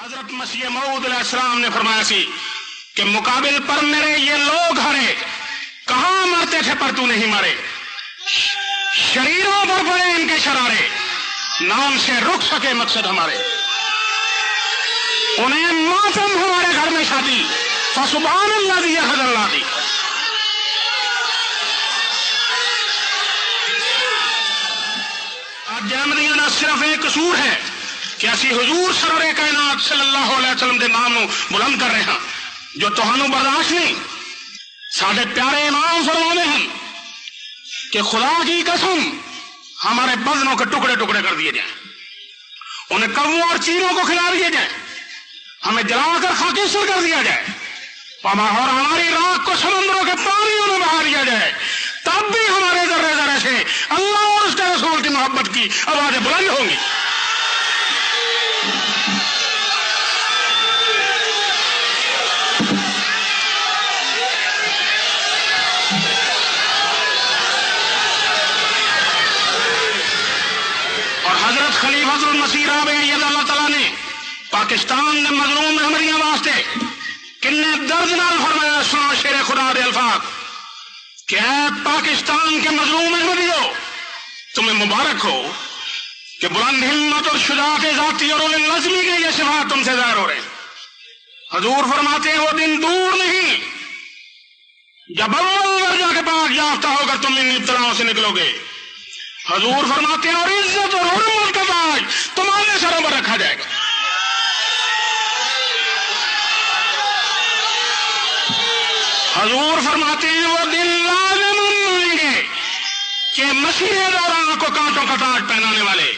حضرت مسیح موعود علیہ السلام نے فرمایا سی کہ مقابل پر میرے یہ لوگ ہرے، کہاں مرتے تھے پر تو نہیں مرے، شریروں پر پڑے ان کے شرارے، نام سے رک سکے مقصد ہمارے، انہیں ماتم ہمارے گھر میں شادی، فسبحان اللہ دی حضر اللہ دی۔ آج احمدیاں دا صرف ایک قصور ہے کہ اسی حضور سرور کائنات صلی اللہ علیہ وسلم دے نام نو بلند کر رہے ہیں، جو تہانوں برداشت نہیں۔ ساڈے پیارے امام فرماتے ہیں کہ خدا کی قسم ہمارے بدنوں کے ٹکڑے ٹکڑے کر دیے جائیں، انہیں کووں اور چیلوں کو کھلا دیے جائیں، ہمیں جلا کر خاکستر کر دیا جائے، اور ہماری راکھ کو سمندروں کے پانیوں میں بہا دیا جائے، تب بھی ہمارے ذرے ذرے سے اللہ اور اس کے رسول کی محبت کی آوازیں بلند ہوں گی۔ اور حضرت خلیفۃ المسیح رابع اللہ تعالیٰ نے پاکستان کے مظلوم احمدیاں واسطے کنے درد نال فرمایا، سنو شیر خدا دے الفاظ کہ اے پاکستان کے مظلوم احمدیوں، تمہیں مبارک ہو کہ بلند ہمت اور شجاعت ذاتی اور لازمی کے یہ صفات تم سے ظاہر ہو رہے ہیں۔ حضور فرماتے ہیں وہ دن دور نہیں جب اول درجہ کے پاک یافتہ ہو کر تم ان ابتلاؤں سے نکلو گے۔ حضور فرماتے ہیں اور عزت اور حرمت کا تاج تمہارے سروں پر رکھا جائے گا۔ حضور فرماتے ہیں وہ دن لازم آئیں گے کہ مسیح دوران کو کانٹوں کا تاج پہنانے والے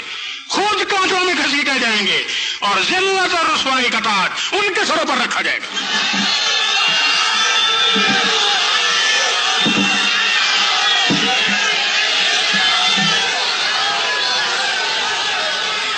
خود کانٹوں میں گھسیٹے جائیں گے اور ذلت اور رسوائی کا تاج ان کے سروں پر رکھا جائے گا۔